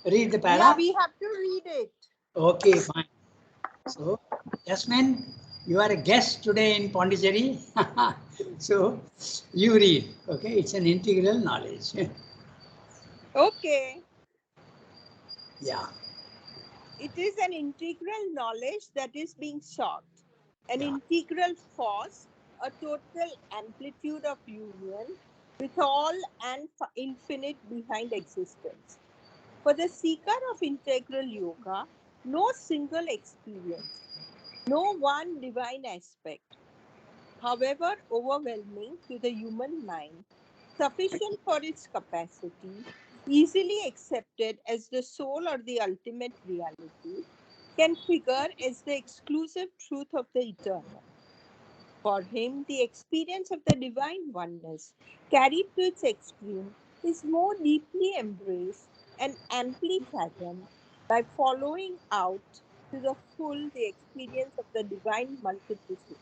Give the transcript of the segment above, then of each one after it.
read the para? Yeah, we have to read it. Okay, fine. So, Yasmin, you are a guest today in Pondicherry. So, you read. Okay, it's an integral knowledge. Okay. Yeah. It is an integral knowledge that is being sought, an Yeah. integral force, a total amplitude of union with all and infinite behind existence. For the seeker of integral yoga, no single experience, no one divine aspect, however overwhelming to the human mind, sufficient for its capacity, easily accepted as the soul or the ultimate reality, can figure as the exclusive truth of the eternal. For him, the experience of the divine oneness, carried to its extreme, is more deeply embraced and amply fathomed by following out to the full the experience of the divine multiplicity.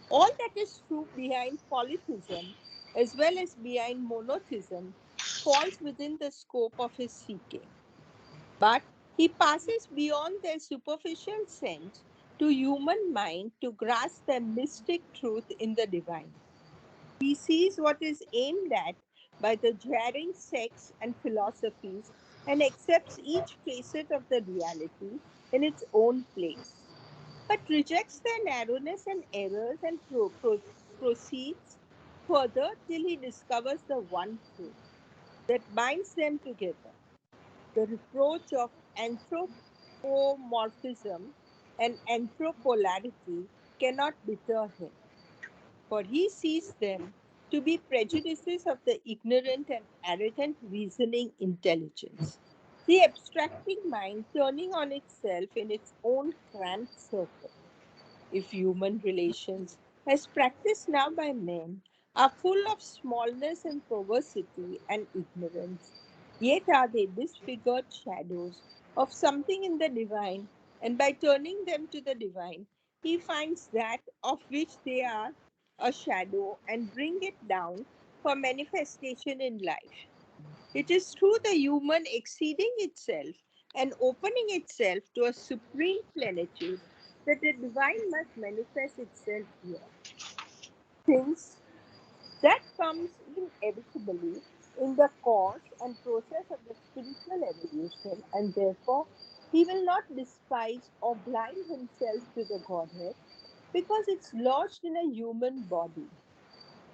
All that is true behind polytheism as well as behind monotheism falls within the scope of his seeking. But he passes beyond their superficial sense to human mind to grasp the mystic truth in the divine. He sees what is aimed at by the jarring sects and philosophies and accepts each facet of the reality in its own place, but rejects their narrowness and errors and proceeds further till he discovers the one truth that binds them together. The reproach of anthropomorphism and anthropolarity cannot deter him, for he sees them to be prejudices of the ignorant and arrogant reasoning intelligence. The abstracting mind turning on itself in its own cramped circle. If human relations, as practiced now by men, are full of smallness and perversity and ignorance, yet are they disfigured shadows of something in the divine, and by turning them to the divine, he finds that of which they are a shadow and bring it down for manifestation in life. It is through the human exceeding itself and opening itself to a supreme plenitude that the divine must manifest itself here. Since that comes inevitably in the course and process of the spiritual evolution, and therefore he will not despise or blind himself to the Godhead because it's lodged in a human body.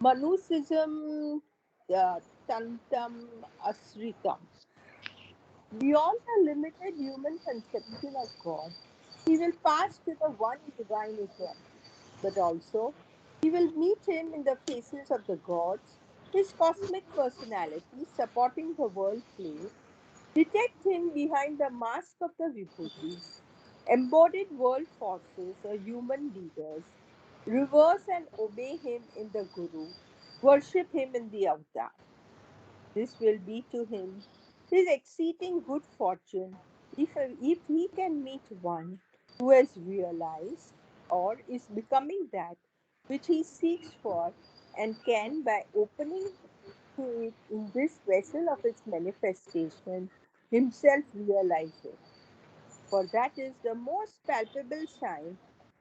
Manusism tantam asritam. Beyond the limited human conception of God, he will pass to the one divine eternal. But also, he will meet him in the faces of the gods, his cosmic personality supporting the world play, detect him behind the mask of the Vibhutis, embodied world forces or human leaders, reverse and obey him in the Guru, worship him in the avatar. This will be to him his exceeding good fortune if he can meet one who has realized or is becoming that which he seeks for and can, by opening to it in this vessel of its manifestation, himself realize it. For that is the most palpable sign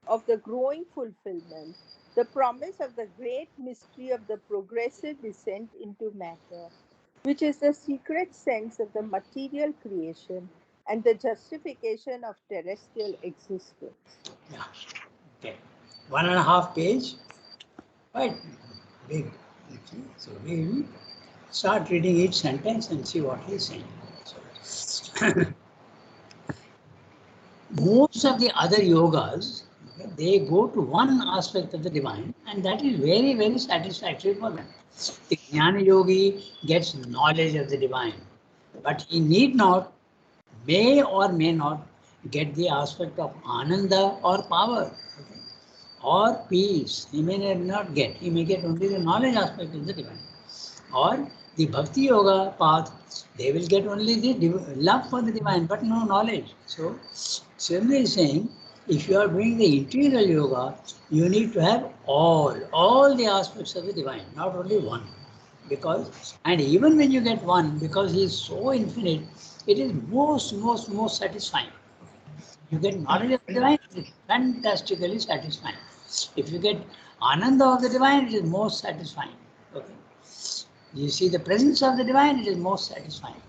of the growing fulfillment, the promise of the great mystery of the progressive descent into matter, which is the secret sense of the material creation and the justification of terrestrial existence. Yeah. Okay. 1.5 page. Quite big. Okay. So we'll start reading each sentence and see what he's saying. So, most of the other yogas, okay, they go to one aspect of the divine, and that is very, very satisfactory for them. The Jnana Yogi gets knowledge of the divine, but he need not, may or may not get the aspect of Ananda or power, okay, or peace. He may not get, he may get only the knowledge aspect of the divine. Or the Bhakti Yoga path, they will get only the love for the divine, but no knowledge. So, Srimli is saying, if you are doing the integral yoga, you need to have all the aspects of the divine, not only one. because, and even when you get one, because he is so infinite, it is most satisfying. You get knowledge of the divine, it is fantastically satisfying. If you get ananda of the divine, it is most satisfying. Okay. You see the presence of the divine, it is most satisfying.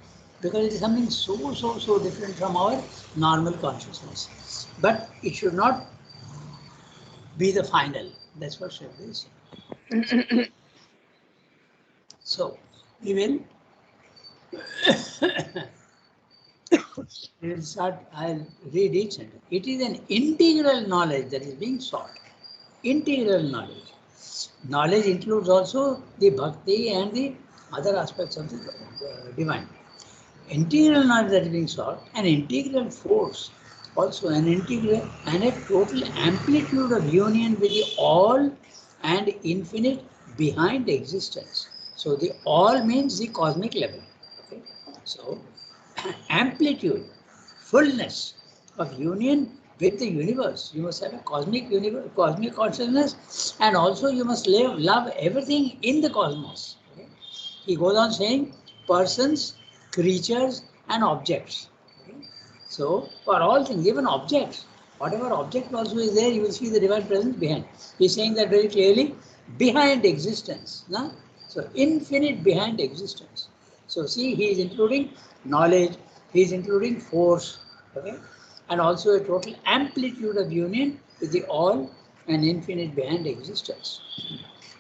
Because it is something so different from our normal consciousness. But it should not be the final. That's what Shraddha is saying. So, we will start, I'll read each sentence. It is an integral knowledge that is being sought. Integral knowledge. Knowledge includes also the bhakti and the other aspects of the divine. Integral knowledge that is being sought, an integral force, also an integral and a total amplitude of union with the all and infinite behind existence. So the all means the cosmic level. Okay? So amplitude, fullness of union with the universe. You must have a cosmic universe, cosmic consciousness, and also you must love everything in the cosmos. Okay? He goes on saying persons, creatures, and objects. Okay? So, for all things, even objects, whatever object also is there, you will see the divine presence behind. He's saying that very clearly, behind existence. No? So, infinite behind existence. So, see, he is including knowledge, he is including force, okay? And also a total amplitude of union with the all and infinite behind existence.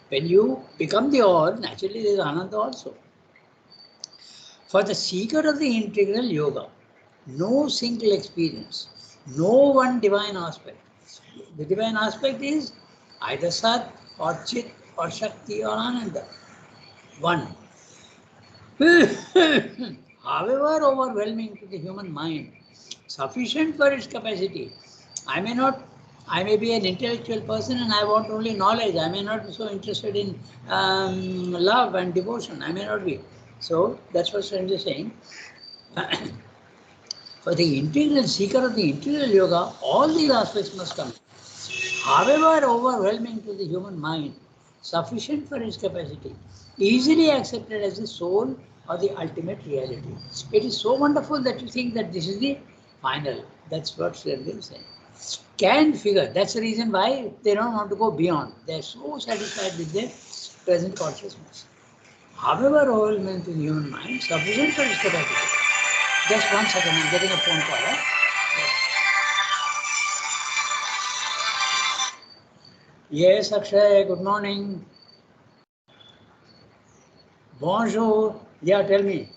When you become the all, naturally there is Ananda also. For the seeker of the integral yoga, no single experience, no one divine aspect. The divine aspect is either Sat or Chit or Shakti or Ananda. One. However overwhelming to the human mind, sufficient for its capacity. I may be an intellectual person and I want only knowledge. I may not be so interested in love and devotion. I may not be. So that's what Srendra is saying. For the integral seeker of the integral yoga, all these aspects must come. However overwhelming to the human mind, sufficient for its capacity, easily accepted as the soul or the ultimate reality. It is so wonderful that you think that this is the final. That's what Srendra is saying. Can figure. That's the reason why they don't want to go beyond. They're so satisfied with their present consciousness. However overwhelming to the human mind, sufficient for its capacity. Just 1 second, I'm getting a phone call. Yes, Akshay, good morning. Bonjour. Yeah, tell me.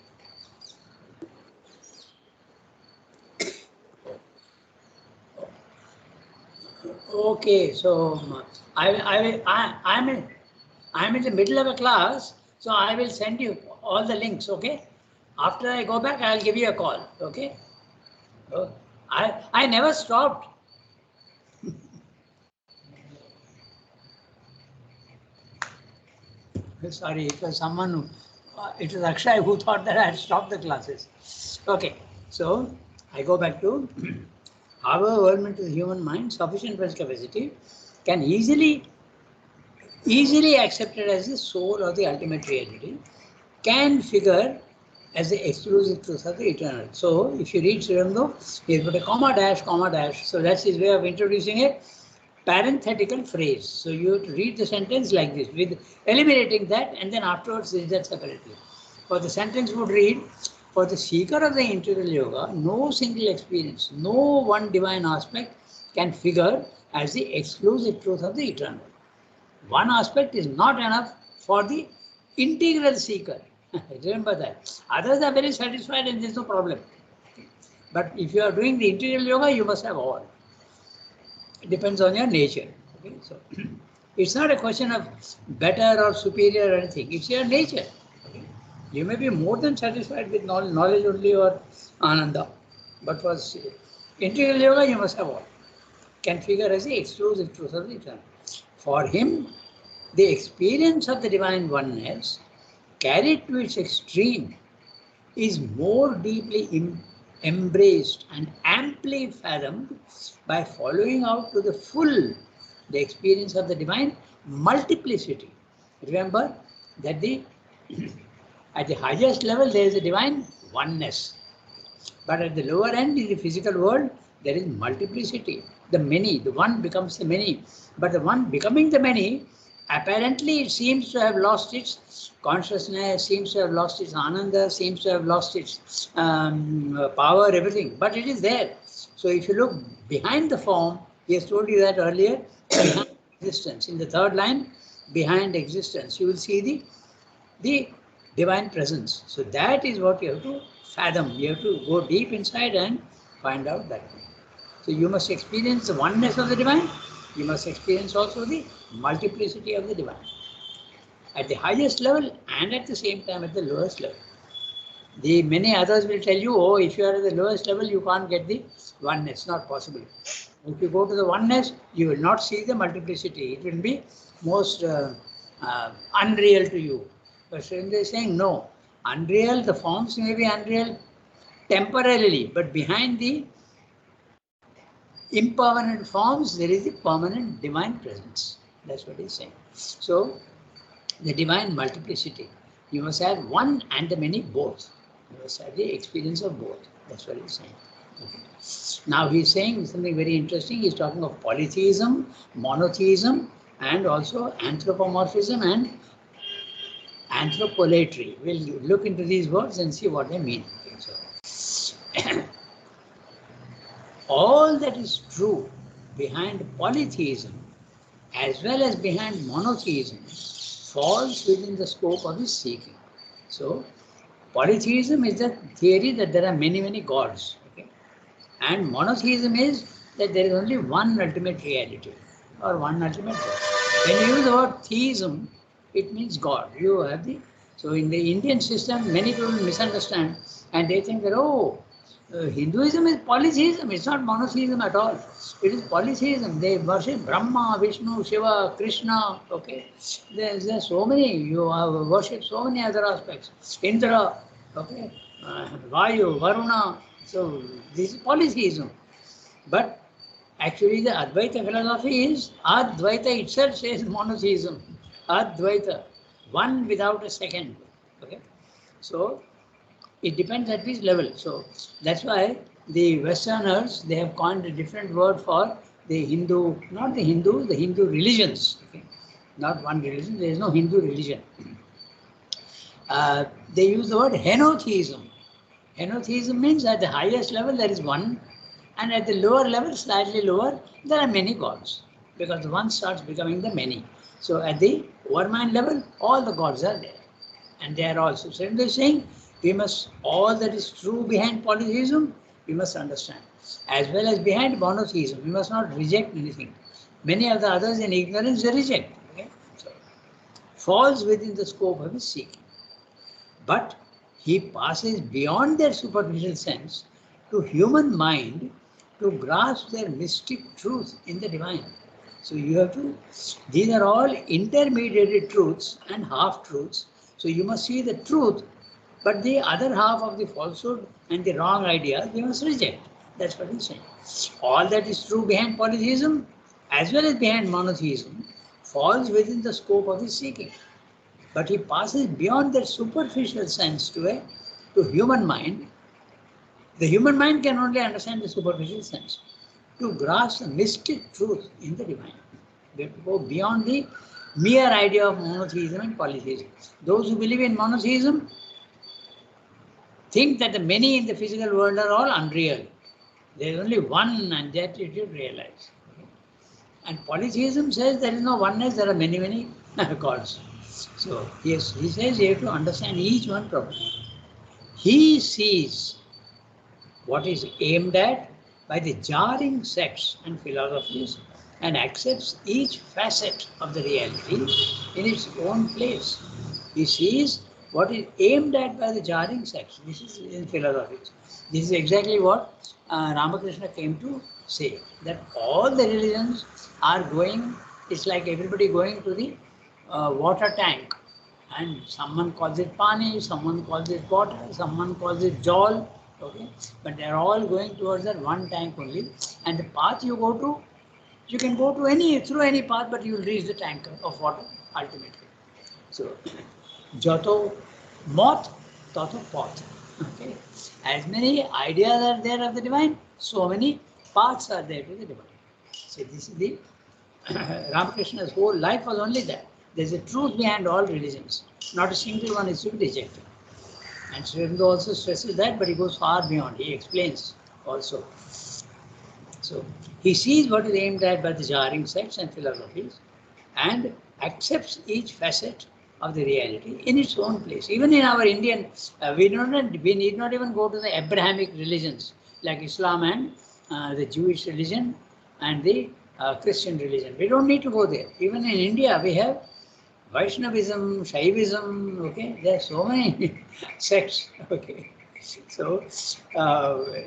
Okay, so I'm in the middle of a class, so I will send you all the links. Okay. After I go back, I'll give you a call. Okay. Oh, I never stopped. Sorry, it was someone who, it was Akshay who thought that I had stopped the classes. Okay, so I go back to however overwhelming to the human mind, sufficient for its capacity, can easily accepted as the soul or the ultimate reality, can figure as the exclusive truth of the eternal. So if you read Srirando, he put a comma dash, so that's his way of introducing a parenthetical phrase. So you have to read the sentence like this, with eliminating that, and then afterwards read that separately. For the sentence would read, for the seeker of the integral yoga, no single experience, no one divine aspect can figure as the exclusive truth of the eternal. One aspect is not enough for the integral seeker. Remember that. Others are very satisfied and there's no problem. But if you are doing the integral yoga, you must have all. It depends on your nature. Okay? So it's not a question of better or superior or anything. It's your nature. Okay? You may be more than satisfied with knowledge only or ananda. But for integral yoga, you must have all. Can figure as the exclusive truth of the eternal. For him, the experience of the divine oneness, carried to its extreme, is more deeply embraced and amply fathomed by following out to the full the experience of the divine multiplicity. Remember that the At the highest level, there is a divine oneness. But at the lower end, in the physical world, there is multiplicity. The many, the one becomes the many. But the one becoming the many, apparently it seems to have lost its consciousness, seems to have lost its ananda, seems to have lost its power, everything. But it is there. So if you look behind the form, he has told you that earlier, behind existence. In the third line, behind existence, you will see the divine presence. So that is what you have to fathom. You have to go deep inside and find out that. So you must experience the oneness of the divine. You must experience also the multiplicity of the divine. At the highest level and at the same time at the lowest level. The many others will tell you, oh, if you are at the lowest level, you can't get the oneness. Not possible. If you go to the oneness, you will not see the multiplicity. It will be most unreal to you. But Srinath is saying, no, unreal, the forms may be unreal temporarily, but behind the impermanent forms, there is the permanent divine presence. That's what he's saying. So, the divine multiplicity. You must have one and the many both. You must have the experience of both. That's what he's saying. Okay. Now he's saying something very interesting. He's talking of polytheism, monotheism, and also anthropomorphism and anthropolatry. We'll look into these words and see what they mean. So, all that is true behind polytheism as well as behind monotheism falls within the scope of his seeking. So, polytheism is the theory that there are many, many gods. Okay? And monotheism is that there is only one ultimate reality or one ultimate God. When you use the word theism, it means God. You have the so in the Indian system, many people misunderstand and they think that Hinduism is polytheism. It's not monotheism at all. It is polytheism. They worship Brahma, Vishnu, Shiva, Krishna. Okay, there's so many. You worship so many other aspects. Indra. Okay, Vayu, Varuna. So this is polytheism. But actually, the Advaita philosophy is Advaita itself says monotheism. Advaita, one without a second. Okay, so it depends at which level. So that's why the Westerners, they have coined a different word for the Hindu, not the Hindu, the Hindu religions. Okay? Not one religion, there is no Hindu religion. They use the word henotheism. Henotheism means at the highest level there is one, and at the lower level, slightly lower, there are many gods, because the one starts becoming the many. So at the overmind level, all the gods are there, and they are also. So they're saying we must, all that is true behind polytheism, we must understand, as well as behind monotheism. We must not reject anything. Many of the others in ignorance they reject. Okay? So, falls within the scope of his seeking. But he passes beyond their superficial sense to human mind to grasp their mystic truth in the divine. So you have to, these are all intermediate truths and half-truths. So you must see the truth, but the other half of the falsehood and the wrong idea, they must reject. That's what he's saying. All that is true behind polytheism, as well as behind monotheism, falls within the scope of his seeking. But he passes beyond that superficial sense to human mind. The human mind can only understand the superficial sense. To grasp the mystic truth in the divine, we have to go beyond the mere idea of monotheism and polytheism. Those who believe in monotheism think that the many in the physical world are all unreal. There is only one, and that you should realize. And polytheism says there is no oneness, there are many, many gods. So, yes, he says you have to understand each one properly. He sees what is aimed at by the jarring sects and philosophies and accepts each facet of the reality in its own place. He sees what is aimed at by the jarring sects. This is in philosophy. This is exactly what Ramakrishna came to say, that all the religions are going, it's like everybody going to the water tank, and someone calls it pani, someone calls it water, someone calls it jol, okay, but they're all going towards that one tank only, and the path you go to, you can go to through any path, but you will reach the tank of water ultimately. So Joto moth, toto poth. Okay. As many ideas are there of the divine, so many paths are there to the divine. So this is the Ramakrishna's whole life was only that. There's a truth behind all religions. Not a single one is to be rejected. And Sri Aurobindo also stresses that, but he goes far beyond. He explains also. So he sees what is aimed at by the jarring sects and philosophies and accepts each facet of the reality in its own place. Even in our Indian, we need not even go to the Abrahamic religions like Islam and the Jewish religion and the Christian religion. We don't need to go there. Even in India, we have Vaishnavism, Shaivism, okay, there are so many sects, okay. So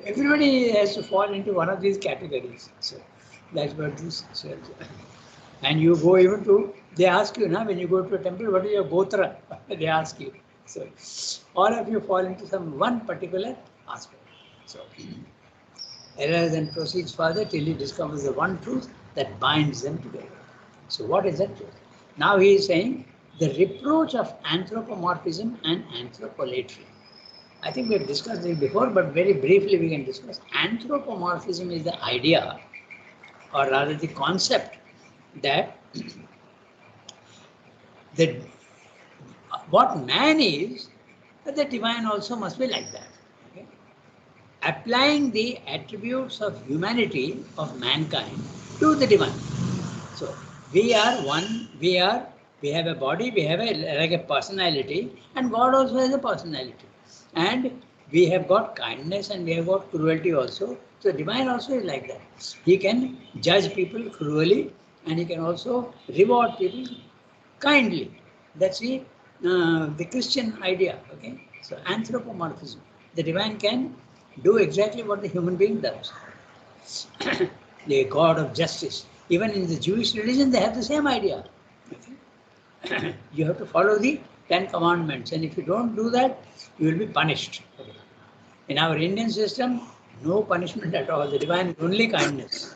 everybody has to fall into one of these categories. So that's what this says. And you go even to, they ask you, now when you go to a temple, what is your gotra? They ask you. So all of you fall into some one particular aspect. So error then proceeds further till he discovers the one truth that binds them together. So what is that truth? Now he is saying the reproach of anthropomorphism and anthropolatry. I think we have discussed this before, but very briefly we can discuss. Anthropomorphism is the idea, or rather the concept, that the, what man is, the divine also must be like that. Okay? Applying the attributes of humanity of mankind to the divine. So we are one, we have a body, we have like a personality, and God also has a personality. And we have got kindness and we have got cruelty also. So divine also is like that. He can judge people cruelly and he can also reward people kindly. That's the Christian idea. Okay. So anthropomorphism. The divine can do exactly what the human being does. The God of justice. Even in the Jewish religion, they have the same idea. Okay? You have to follow the 10 commandments, and if you don't do that, you will be punished. Okay? In our Indian system, no punishment at all. The divine is only kindness.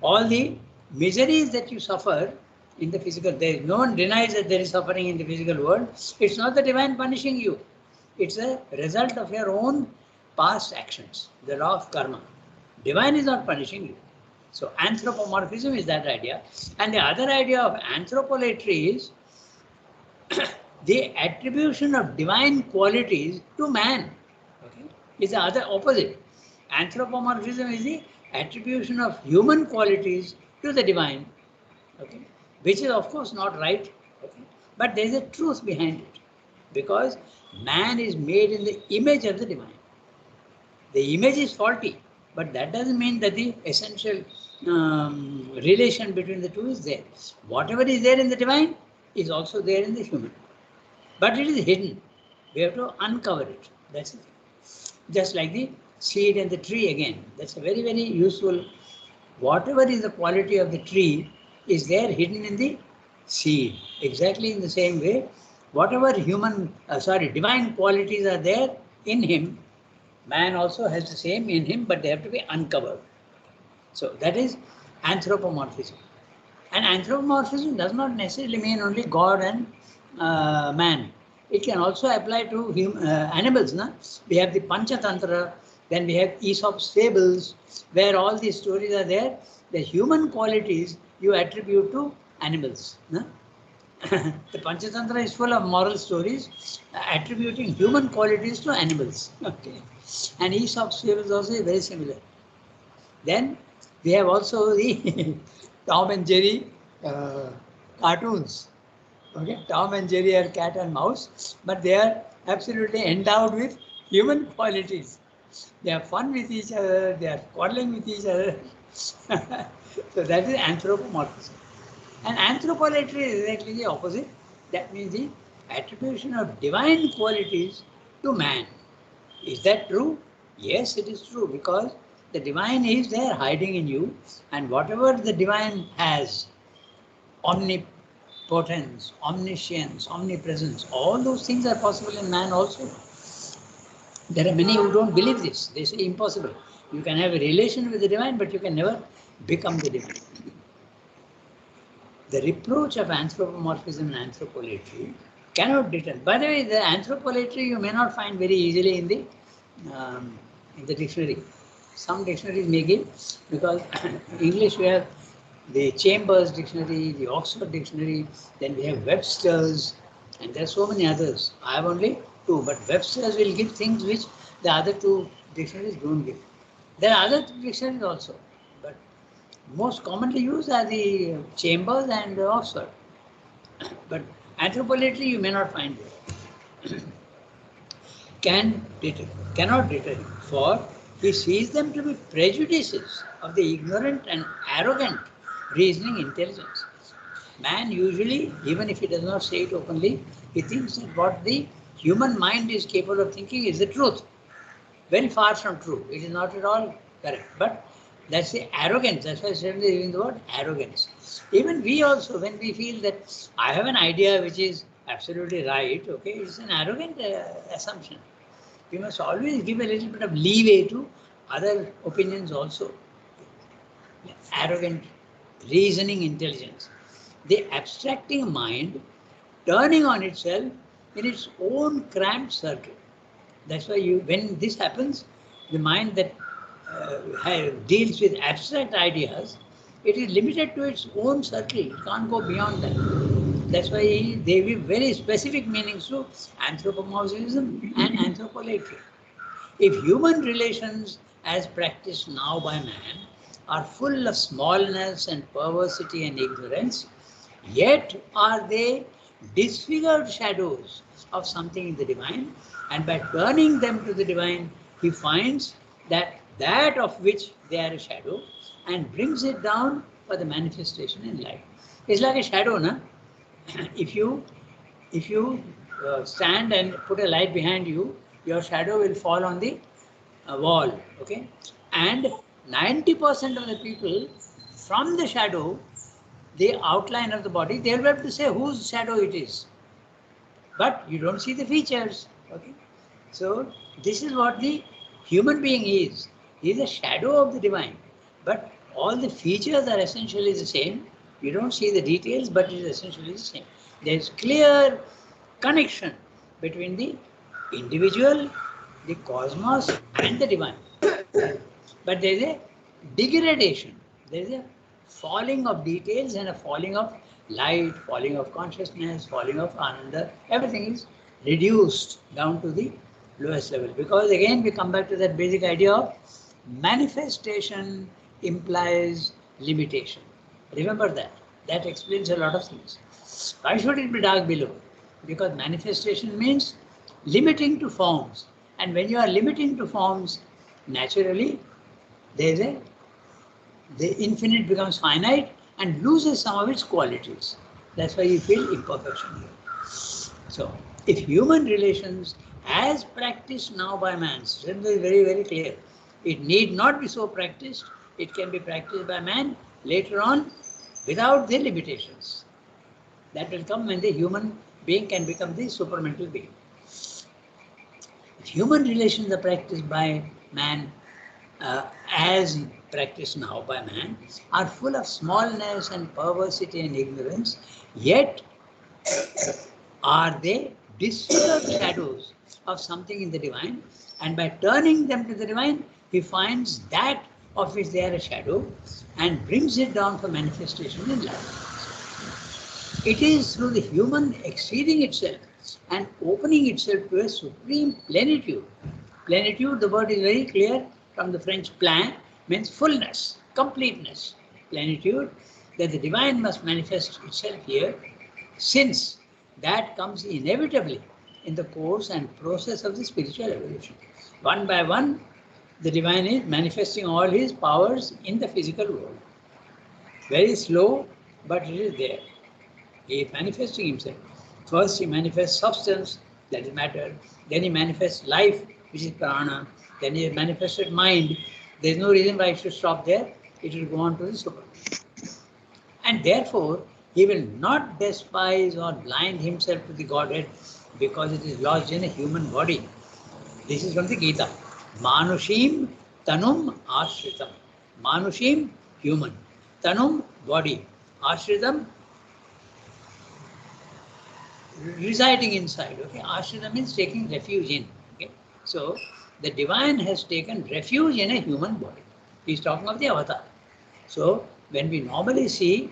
All the miseries that you suffer in the physical, no one denies that there is suffering in the physical world. It's not the divine punishing you. It's a result of your own past actions, the law of karma. Divine is not punishing you. So anthropomorphism is that idea. And the other idea of anthropolatry is the attribution of divine qualities to man. Okay? Is the other opposite. Anthropomorphism is the attribution of human qualities to the divine. Okay? Which is of course not right. Okay? But there is a truth behind it. Because man is made in the image of the divine. The image is faulty, but that doesn't mean that the essential relation between the two is there. Whatever is there in the divine is also there in the human. But it is hidden. We have to uncover it. That's it. Just like the seed and the tree again. That's a very, very useful. Whatever is the quality of the tree is there hidden in the seed. Exactly in the same way, whatever divine qualities are there in him, man also has the same in him, but they have to be uncovered. So that is anthropomorphism. And anthropomorphism does not necessarily mean only God and man. It can also apply to animals. Na? We have the Panchatantra, then we have Aesop's fables, where all these stories are there. The human qualities you attribute to animals. Na? The Panchatantra is full of moral stories attributing human qualities to animals. Okay. And Aesop's fables also is very similar. Then we have also the Tom and Jerry cartoons. Okay, Tom and Jerry are cat and mouse, but they are absolutely endowed with human qualities. They have fun with each other, they are quarreling with each other. So that is anthropomorphism. And anthropolatry is exactly the opposite. That means the attribution of divine qualities to man. Is that true? Yes, it is true, because the divine is there hiding in you, and whatever the divine has, omnipotence, omniscience, omnipresence, all those things are possible in man also. There are many who don't believe this. They say impossible. You can have a relation with the divine, but you can never become the divine. The reproach of anthropomorphism and anthropolatry Cannot determine. By the way, the anthropolatry you may not find very easily in the dictionary. Some dictionaries may give, because English we have the Chambers Dictionary, the Oxford Dictionary, then we have Webster's, and there are so many others. I have only two, but Webster's will give things which the other two dictionaries don't give. There are other dictionaries also, but most commonly used are the Chambers and the Oxford. But anthropolatry you may not find there. Cannot deter, for he sees them to be prejudices of the ignorant and arrogant reasoning intelligence. Man usually, even if he does not say it openly, he thinks that what the human mind is capable of thinking is the truth. Very far from true. It is not at all correct. But that's the arrogance. That's why I said using the word arrogance. Even we also, when we feel that I have an idea which is absolutely right, okay, it's an arrogant assumption. We must always give a little bit of leeway to other opinions also. Arrogant reasoning intelligence. The abstracting mind turning on itself in its own cramped circle. That's why when this happens, the mind that deals with abstract ideas, it is limited to its own circle. It can't go beyond that. That's why they give very specific meanings to anthropomorphism and anthropolatry. If human relations as practiced now by man are full of smallness and perversity and ignorance, yet are they disfigured shadows of something in the divine, and by turning them to the divine, he finds that of which they are a shadow and brings it down for the manifestation in light. It's like a shadow, na? If you stand and put a light behind you, your shadow will fall on the wall, okay? And 90% of the people from the shadow, the outline of the body, they'll be able to say whose shadow it is. But you don't see the features, okay? So this is what the human being is. He is a shadow of the divine. But all the features are essentially the same. You don't see the details, but it is essentially the same. There is clear connection between the individual, the cosmos, and the divine. But there is a degradation. There is a falling of details and a falling of light, falling of consciousness, falling of ananda. Everything is reduced down to the lowest level. Because again, we come back to that basic idea of manifestation implies limitation. Remember that. That explains a lot of things. Why should it be dark below? Because manifestation means limiting to forms. And when you are limiting to forms, naturally, the infinite becomes finite and loses some of its qualities. That's why you feel imperfection here. So, if human relations as practiced now by man, Srila is very, very clear. It need not be so practiced. It can be practiced by man later on without the limitations. That will come when the human being can become the supramental being. If human relations are practiced by man as practiced now by man, are full of smallness and perversity and ignorance, yet are they disfigured shadows of something in the divine, and by turning them to the divine, he finds that of which they are a shadow and brings it down for manifestation in life. It is through the human exceeding itself and opening itself to a supreme plenitude. Plenitude, the word is very clear from the French plein, means fullness, completeness. Plenitude, that the divine must manifest itself here, since that comes inevitably in the course and process of the spiritual evolution. One by one, the divine is manifesting all his powers in the physical world. Very slow, but it is there. He is manifesting himself. First, he manifests substance, that is matter. Then he manifests life, which is prana. Then he has manifested mind. There is no reason why it should stop there. It will go on to the super. And therefore, he will not despise or blind himself to the Godhead because it is lodged in a human body. This is from the Gita. Manushim tanum ashritam. Manushim, human. Tanum, body. Ashritam, residing inside. Okay, ashrita means taking refuge in. Okay, so the divine has taken refuge in a human body. He's talking of the avatar. So when we normally see,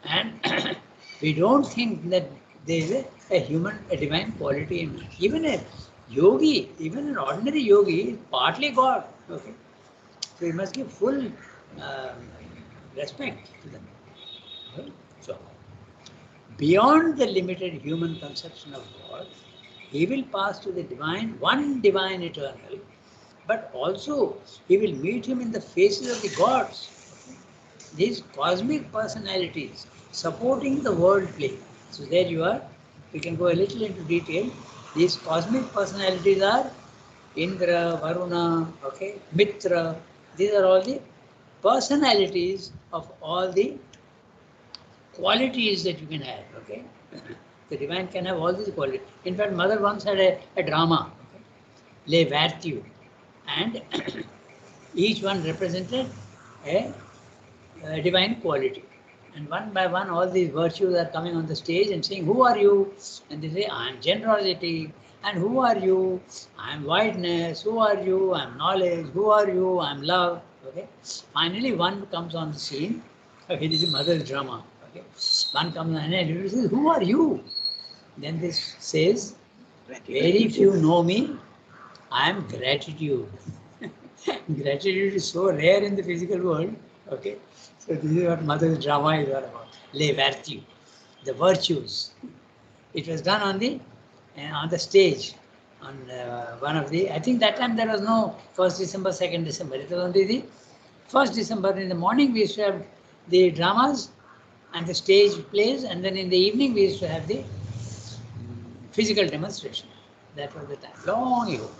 and we don't think that there is a divine quality in it. Even a yogi, even an ordinary yogi is partly God. Okay, so we must give full respect to them. Okay? So beyond the limited human conception of God, he will pass to the divine, one divine eternal, but also he will meet him in the faces of the gods. These cosmic personalities supporting the world play. So there you are. We can go a little into detail. These cosmic personalities are Indra, Varuna, okay, Mitra. These are all the personalities of all the qualities that you can have. Okay, the divine can have all these qualities. In fact, Mother once had a drama, okay? Le Vertu, and each one represented a divine quality. And one by one, all these virtues are coming on the stage and saying, "Who are you?" And they say, "I am generosity." And who are you? I am whiteness. Who are you? I am knowledge. Who are you? I am love. Okay. Finally, one comes on the scene. Okay, this is mother's drama. Okay. One comes on and says, "Who are you?" Then this says, "Very few know me. I am gratitude." Gratitude is so rare in the physical world. Okay, so this is what mother's drama is all about. Les vertus, the virtues. It was done on the stage on one of the. I think that time there was no 1st December, 2nd December. It was only the 1st December in the morning. We used to have the dramas and the stage plays, and then in the evening we used to have the physical demonstration. That was the time, long ago.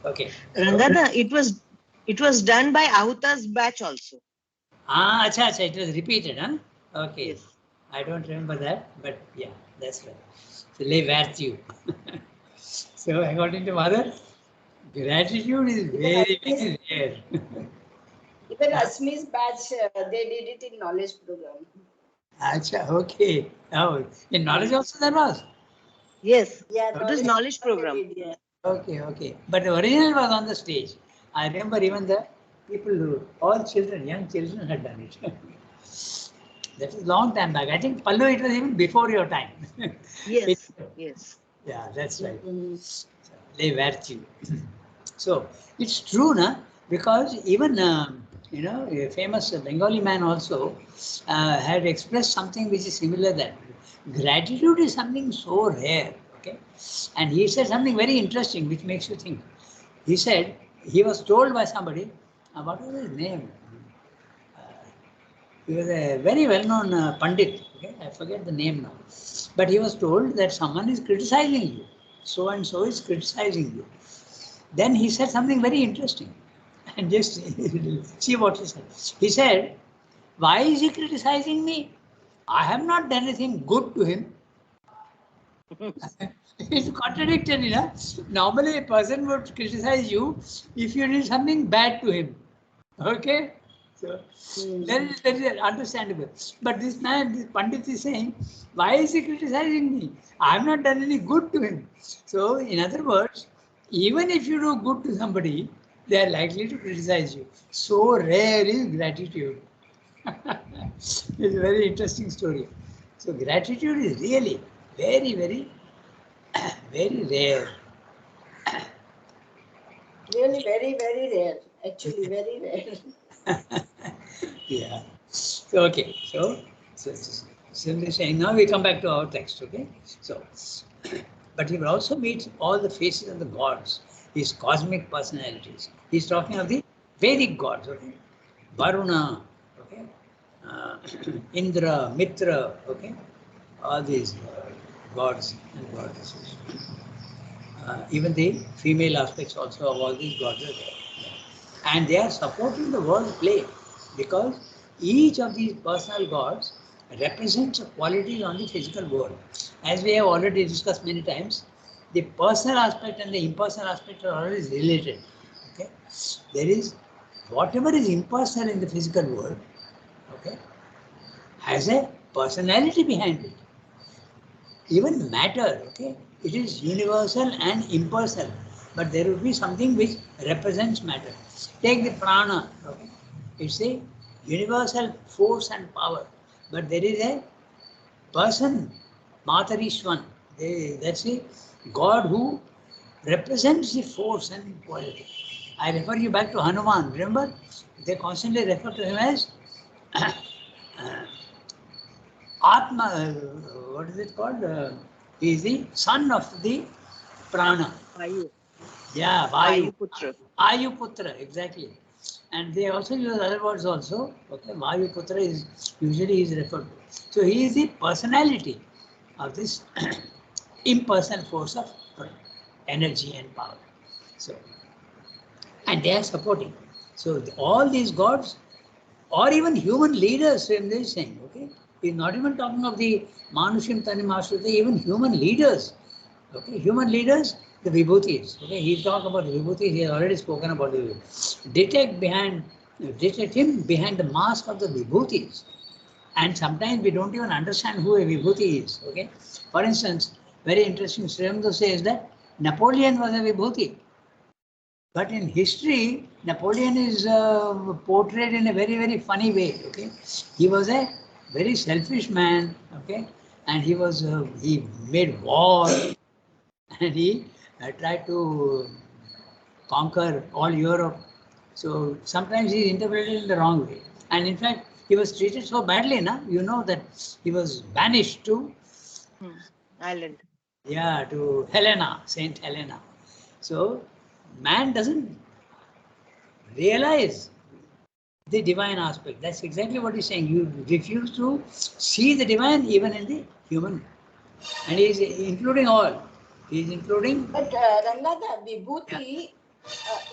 Okay. Rangana, it was done by Ahuta's batch also. Ah, acha, acha, it was repeated, huh? Okay. Yes. I don't remember that, but yeah, that's right. So, lay virtue. So, according to mother, gratitude is very, very rare. Even Asmi's batch, they did it in knowledge program. Acha, okay. Oh, in knowledge also there was? Yes. Yeah, It was knowledge program. Did, yeah. Okay, okay. But the original was on the stage. I remember even the people who, all children, young children had done it. That was long time back. I think, Pallu, it was even before your time. Yes. Yes. Yeah, that's right. Mhm. Les vertus. So it's true, na? Because even a famous Bengali man also had expressed something which is similar. That gratitude is something so rare. Okay, and he said something very interesting, which makes you think. He said he was told by somebody. What was his name? He was a very well-known Pandit. Okay, I forget the name now. But he was told that someone is criticizing you. So and so is criticizing you. Then he said something very interesting. And just see what he said. He said, "Why is he criticizing me? I have not done anything good to him." It's contradictory, you know. Normally, a person would criticize you if you did something bad to him. Okay? So that is understandable. But this man, this Pandit is saying, "Why is he criticizing me? I have not done any good to him." So, in other words, even if you do good to somebody, they are likely to criticize you. So rare is gratitude. It's a very interesting story. So, gratitude is really very, very, very rare. Really very, very rare. Actually, very rare. Yeah. So, okay. So simply saying, now we come back to our text, okay? So, but he will also meet all the faces of the gods, these cosmic personalities. He's talking of the Vedic gods, okay? Varuna, okay? Uh, Indra, Mitra, okay? All these gods and goddesses. Even the female aspects also of all these gods are there. And they are supporting the world play because each of these personal gods represents a quality on the physical world. As we have already discussed many times, the personal aspect and the impersonal aspect are always related. Okay, there is whatever is impersonal in the physical world, okay, has a personality behind it. even matter, okay, it is universal and impersonal, but there will be something which represents matter. Take the prana, okay, it's a universal force and power, but there is a person, Matarishwan, that's a God who represents the force and quality. I refer you back to Hanuman, remember? They constantly refer to him as Atma, what is it called? He is the son of the prana. Vayu. Yeah, Vayu Vayu. Putra. Vayu Putra, exactly. And they also use other words also. Okay, Vayu Putra is usually is referred to. So he is the personality of this impersonal force of energy and power. So, and they are supporting. So all these gods or even human leaders, same they saying, okay? He's not even talking of the Manushim Tanimashruta, even human leaders. Okay, human leaders, the vibhutis. Okay, he talked about the vibhutis, he has already spoken about the vibhutis. Detect him behind the mask of the vibhutis. And sometimes we don't even understand who a vibhuti is. Okay. For instance, very interesting, Sri Aurobindo says that Napoleon was a vibhuti. But in history, Napoleon is portrayed in a very, very funny way. Okay, he was a very selfish man. Okay, and he made war and he tried to conquer all Europe. So sometimes he is interpreted in the wrong way. And in fact, he was treated so badly, na? You know that he was banished to Island. yeah, to Helena, Saint Helena. So man doesn't realize the divine aspect. That's exactly what he's saying. You refuse to see the divine even in the human. And he's including all. He's including. But Rangada, Vibhuti,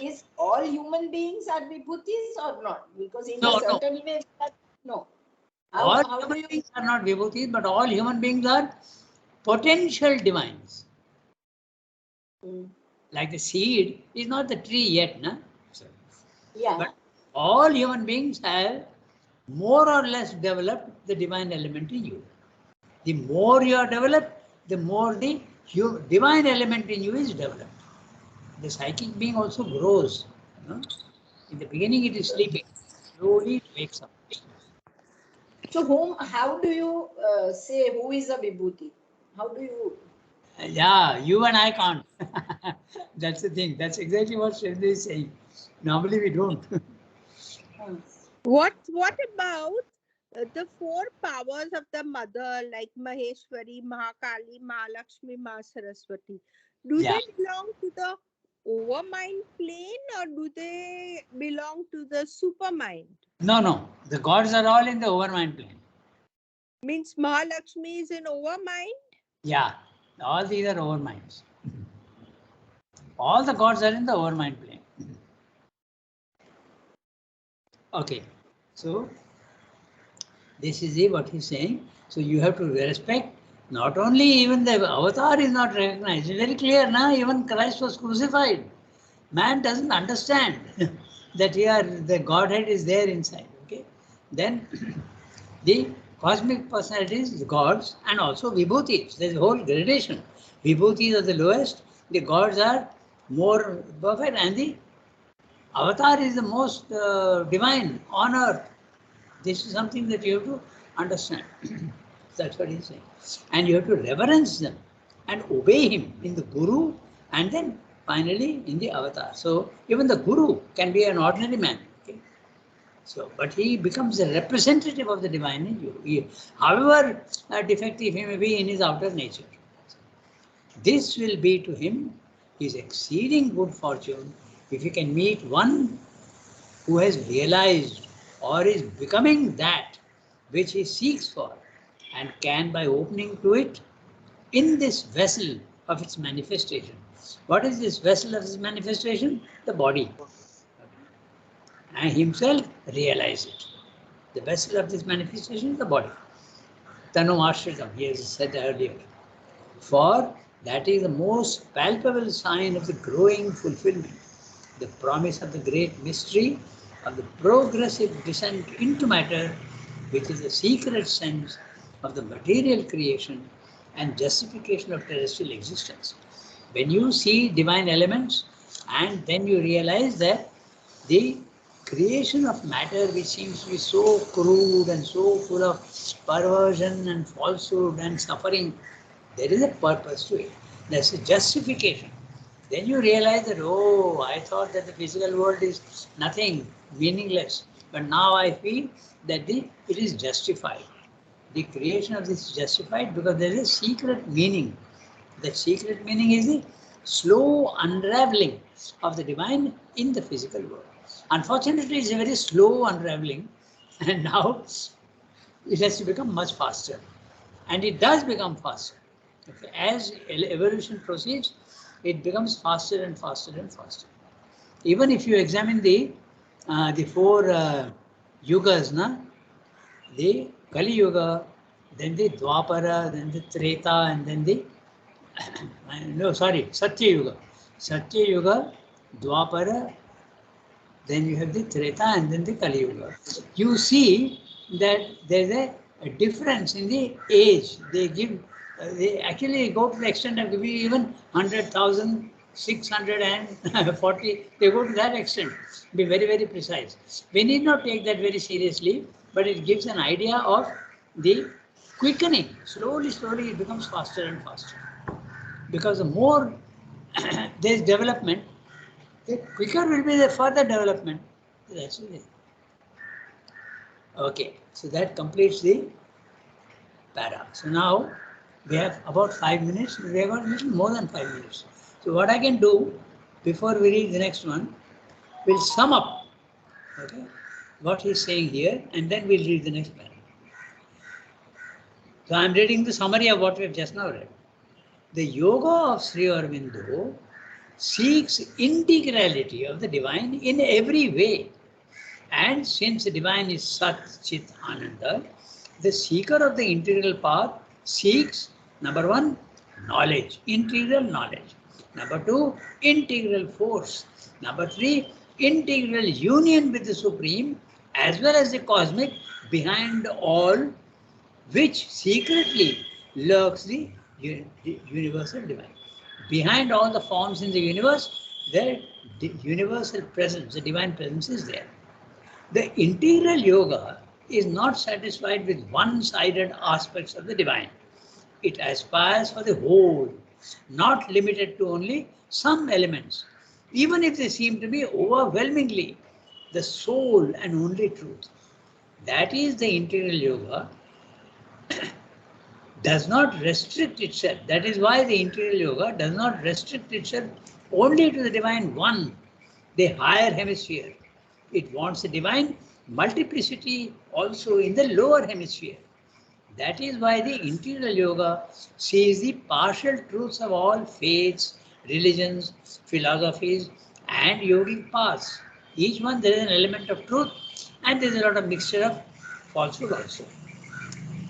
is all human beings are Vibhutis or not? Because in a No, no. certain way, no. All How do human you? beings are not vibhutis, but all human beings are potential divines. Like the seed is not the tree yet, na? Yeah. But all human beings have more or less developed the divine element in you. The more you are developed, the more the divine element in you is developed. The psychic being also grows. You know? In the beginning, it is sleeping. Slowly it wakes up. So how do you say who is a Vibhuti? How do you? Yeah, you and I can't. That's the thing. That's exactly what Sridhar is saying. Normally we don't. What about the four powers of the mother, like Maheshwari, Mahakali, Mahalakshmi, Mahasaraswati? Do Yeah. they belong to the overmind plane or do they belong to the supermind? No, no. The gods are all in the overmind plane. Means Mahalakshmi is in overmind? Yeah. All these are overminds. All the gods are in the overmind plane. Okay. So this is what he's saying. So you have to respect. Not only even the avatar is not recognized. It's very clear now. Even Christ was crucified. Man doesn't understand that here the Godhead is there inside. Okay. Then the cosmic personalities, the gods, and also vibhutis. There's a whole gradation. Vibhutis are the lowest. The gods are more perfect, and the avatar is the most divine on earth. This is something that you have to understand. That's what he's saying. And you have to reverence them and obey him in the Guru and then finally in the avatar. So even the Guru can be an ordinary man. Okay? So, but he becomes a representative of the divine in you. However defective he may be in his outer nature. This will be to him his exceeding good fortune if he can meet one who has realized or is becoming that which he seeks for and can by opening to it in this vessel of its manifestation. What is this vessel of its manifestation? The body. And himself realize it. The vessel of this manifestation is the body. Tanu Ashritam, he has said earlier. For that is the most palpable sign of the growing fulfillment, the promise of the great mystery of the progressive descent into matter, which is the secret sense of the material creation and justification of terrestrial existence. When you see divine elements and then you realize that the creation of matter, which seems to be so crude and so full of perversion and falsehood and suffering, there is a purpose to it. There's a justification. Then you realize that, oh, I thought that the physical world is nothing, meaningless. But now I feel that it is justified. The creation of this is justified because there is a secret meaning. That secret meaning is the slow unraveling of the divine in the physical world. Unfortunately, it's a very slow unraveling, and now it has to become much faster. And it does become faster. Okay. As evolution proceeds, it becomes faster and faster and faster. Even if you examine the four yugas, the Kali Yuga, then the Dwapara, then the Treta, and then the Satya Yuga. Satya Yuga, Dwapara, then you have the Treta, and then the Kali Yuga. You see that there is a difference in the age. They actually go to the extent of giving even 100,640. They go to that extent. Be very, very precise. We need not take that very seriously, but it gives an idea of the quickening. Slowly, slowly, it becomes faster and faster. Because the more there is development, the quicker will be the further development. That's it. Okay, so that completes the para. So now we have about 5 minutes. We have got a little more than 5 minutes. So what I can do before we read the next one, we'll sum up, okay, what he's saying here, and then we'll read the next para. So I'm reading the summary of what we have just now read. The yoga of Sri Aurobindo seeks integrality of the divine in every way. And since the divine is Sat Chit Ananda, the seeker of the integral path seeks, number one, knowledge, integral knowledge. Number two, integral force. Number three, integral union with the Supreme as well as the cosmic behind all, which secretly lurks the universal divine. Behind all the forms in the universe, the universal presence, the divine presence is there. The integral yoga is not satisfied with one-sided aspects of the divine. It aspires for the whole, not limited to only some elements, even if they seem to be overwhelmingly the sole and only truth. That is, the integral yoga does not restrict itself. That is why the integral yoga does not restrict itself only to the divine one, the higher hemisphere. It wants the divine multiplicity also in the lower hemisphere. That is why the integral yoga sees the partial truths of all faiths, religions, philosophies, and yogic paths. Each one there is an element of truth, and there is a lot of mixture of falsehood also.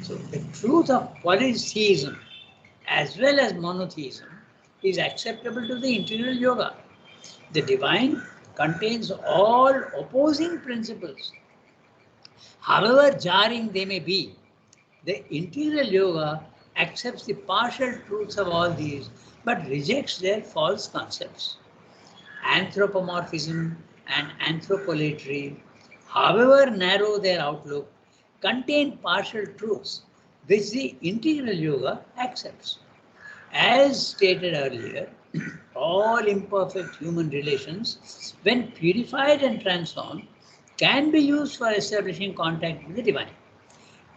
So the truth of polytheism as well as monotheism is acceptable to the integral yoga. The divine contains all opposing principles. However jarring they may be, the integral yoga accepts the partial truths of all these but rejects their false concepts. Anthropomorphism and anthropolatry, however narrow their outlook, contain partial truths which the integral yoga accepts. As stated earlier, all imperfect human relations, when purified and transformed, can be used for establishing contact with the divine.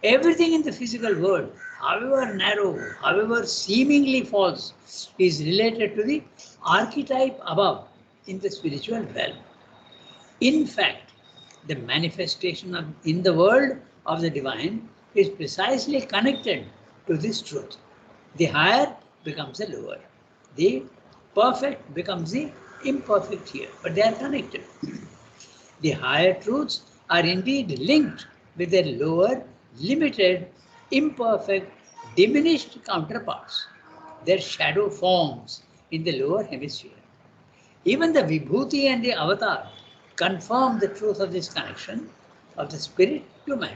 Everything in the physical world, however narrow, however seemingly false, is related to the archetype above in the spiritual realm. In fact, the manifestation in the world of the divine is precisely connected to this truth. The higher becomes the lower. The perfect becomes the imperfect here, but they are connected. The higher truths are indeed linked with their lower, limited, imperfect, diminished counterparts, their shadow forms in the lower hemisphere. Even the Vibhuti and the Avatar confirm the truth of this connection of the spirit to matter.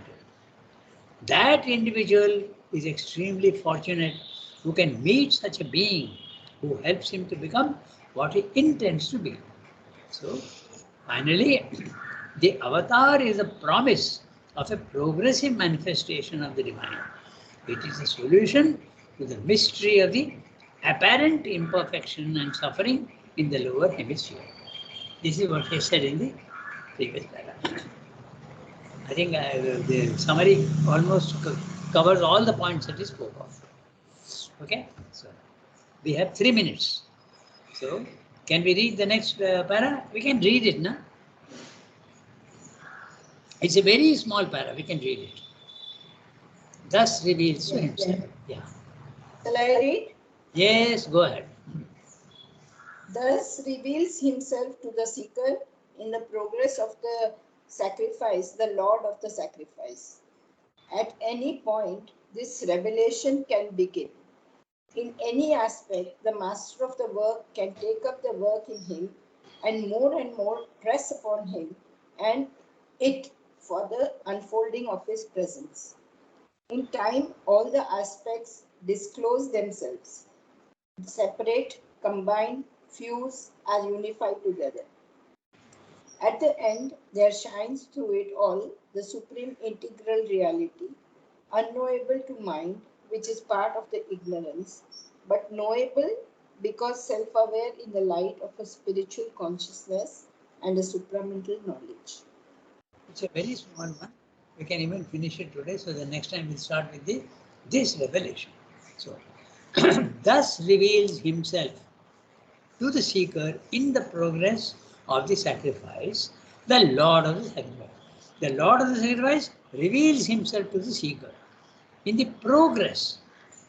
That individual is extremely fortunate who can meet such a being who helps him to become what he intends to be. So, finally, the avatar is a promise of a progressive manifestation of the divine. It is a solution to the mystery of the apparent imperfection and suffering in the lower hemisphere. This is what he said in the previous paragraph. I think the summary almost covers all the points that he spoke of. Okay, so we have 3 minutes. So, can we read the next para? We can read it, no? It's a very small para, we can read it. Thus reveals to himself. Yeah. Shall I read? Yes, go ahead. Thus reveals himself to the seeker in the progress of the sacrifice, the Lord of the sacrifice. At any point, this revelation can begin. In any aspect, the master of the work can take up the work in him and more press upon him and it for the unfolding of his presence. In time, all the aspects disclose themselves, separate, combine, fuse, are unified together. At the end, there shines through it all the supreme integral reality, unknowable to mind, which is part of the ignorance, but knowable because self-aware in the light of a spiritual consciousness and a supramental knowledge. It's a very small one. We can even finish it today. So the next time we'll start with this revelation. So, thus reveals himself to the seeker in the progress of the sacrifice, the Lord of the sacrifice. The Lord of the sacrifice reveals himself to the seeker in the progress.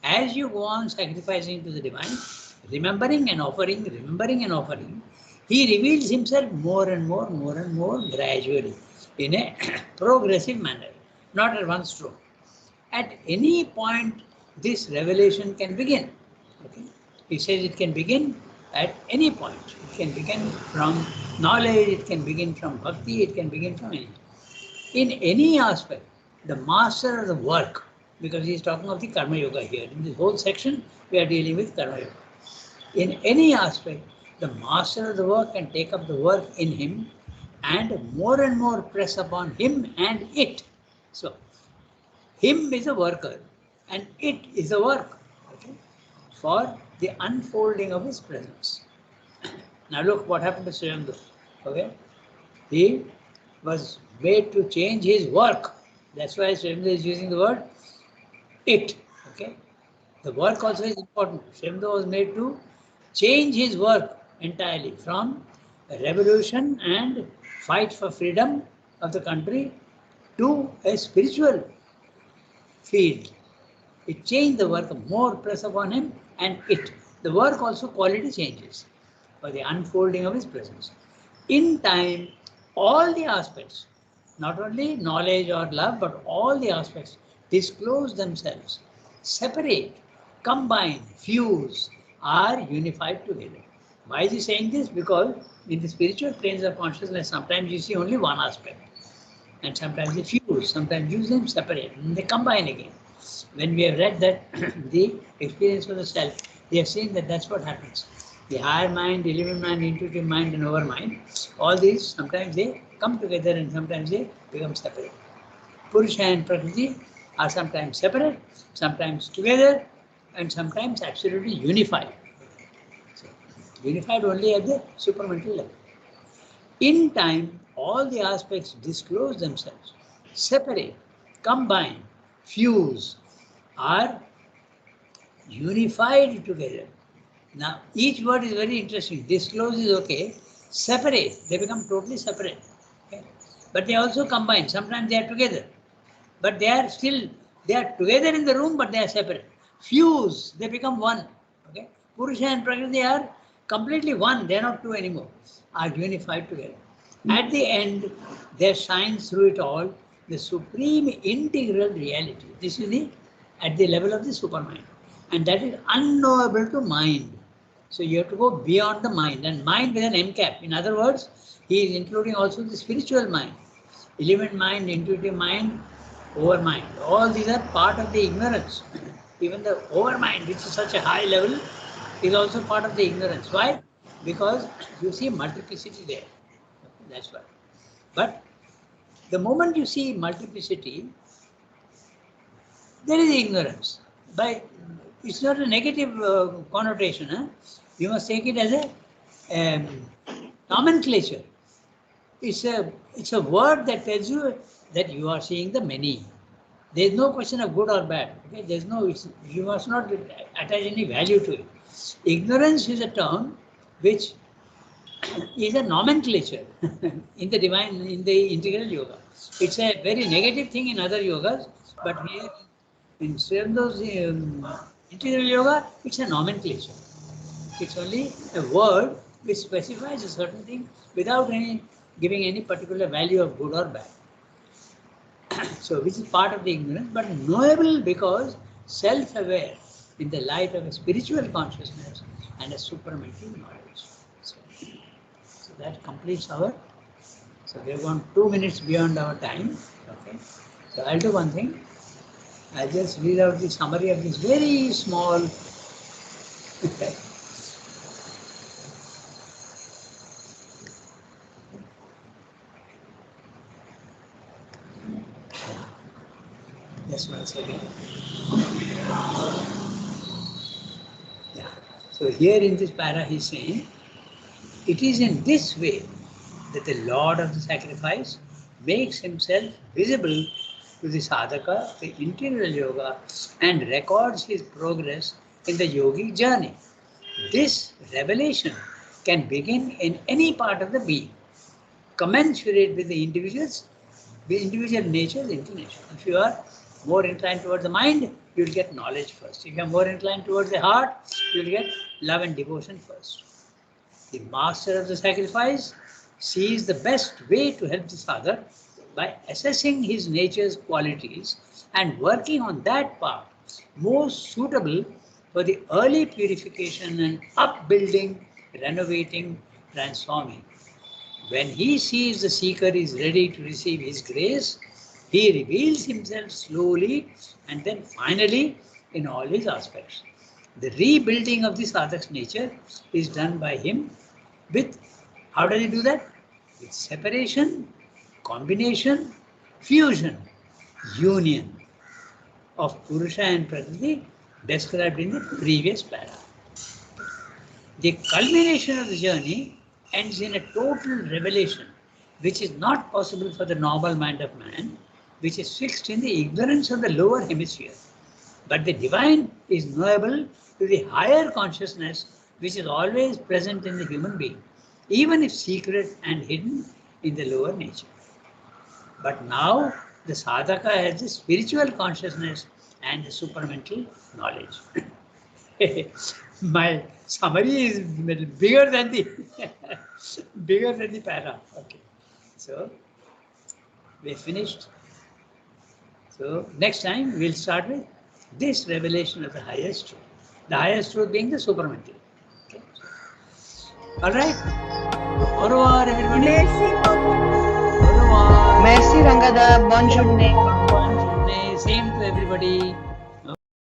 As you go on sacrificing to the divine, remembering and offering, he reveals himself more and more gradually in a progressive manner, not at one stroke. At any point, this revelation can begin. Okay? He says it can begin at any point. It can begin from knowledge, it can begin from bhakti, it can begin from anything. In any aspect, the master of the work, because he is talking of the Karma Yoga here. In this whole section, we are dealing with Karma Yoga. In any aspect, the master of the work can take up the work in him and more press upon him and it. So, him is a worker and it is a work, okay, for the unfolding of his presence. Now look what happened to Swayambhu. Okay? He was made to change his work. That's why Swayambhu is using the word it. Okay? The work also is important. Swayambhu was made to change his work entirely from a revolution and fight for freedom of the country to a spiritual field. It changed the work, more press upon him and it. The work also quality changes for the unfolding of his presence. In time, all the aspects, not only knowledge or love, but all the aspects disclose themselves, separate, combine, fuse, are unified together. Why is he saying this? Because in the spiritual planes of consciousness, sometimes you see only one aspect. And sometimes they fuse, sometimes use them separate, and they combine again. When we have read that the experience of the self, we have seen that that's what happens. The higher mind, the living mind, intuitive mind, and over mind, all these sometimes they come together and sometimes they become separate. Purusha and Prakriti are sometimes separate, sometimes together, and sometimes absolutely unified. So, unified only at the supramental level. In time, all the aspects disclose themselves, separate, combine, fuse, are unified together. Now, each word is very interesting. Disclose is okay. Separate, they become totally separate. Okay? But they also combine. Sometimes they are together. But they are together in the room, but they are separate. Fuse, they become one. Okay? Purusha and Prakriti are completely one. They are not two anymore. Are unified together. At the end, there shines through it all the supreme integral reality. This is at the level of the supermind. And that is unknowable to mind. So you have to go beyond the mind, and mind with an M cap. In other words, he is including also the spiritual mind, element mind, intuitive mind, over mind. All these are part of the ignorance. even the overmind, which is such a high level, is also part of the ignorance. Why? Because you see multiplicity there. That's why. But the moment you see multiplicity, there is ignorance. By it's not a negative connotation. Huh? You must take it as a nomenclature. It's a word that tells you that you are seeing the many. There is no question of good or bad. Okay? There's no. You must not attach any value to it. Ignorance is a term which is a nomenclature in the divine, in the integral yoga. It's a very negative thing in other yogas, but here in those integral yoga, it's a nomenclature. It's only a word which specifies a certain thing without any giving any particular value of good or bad. So, which is part of the ignorance, but knowable because self-aware in the light of a spiritual consciousness and a supramental knowledge. So that completes our. So we have gone 2 minutes beyond our time. Okay. So I'll do one thing. I'll just read out the summary of this very small. Just one second. Yeah. So here in this para he's saying, it is in this way that the Lord of the sacrifice makes himself visible to the sadhaka, the integral yoga, and records his progress in the yogic journey. This revelation can begin in any part of the being, commensurate with the individual nature's inclination. If you are more inclined towards the mind, you will get knowledge first. If you are more inclined towards the heart, you will get love and devotion first. The master of the sacrifice sees the best way to help the sadhak by assessing his nature's qualities and working on that path most suitable for the early purification and upbuilding, renovating, transforming. When he sees the seeker is ready to receive his grace, he reveals himself slowly and then finally in all his aspects. The rebuilding of the sadhak's nature is done by him with, how does he do that? With separation, combination, fusion, union of Purusha and Prakriti described in the previous para. The culmination of the journey ends in a total revelation, which is not possible for the normal mind of man, which is fixed in the ignorance of the lower hemisphere. But the divine is knowable to the higher consciousness, which is always present in the human being, even if secret and hidden in the lower nature. But now the sadhaka has the spiritual consciousness and the supramental knowledge. My summary is bigger than the bigger than the para. Okay, so we finished. So next time we'll start with this revelation of the highest truth. The highest truth being the supramental. Okay. All right. Au revoir, everybody. Merci. Au revoir. Merci Rangada. Bonne journée. Bonne journée. Same to everybody.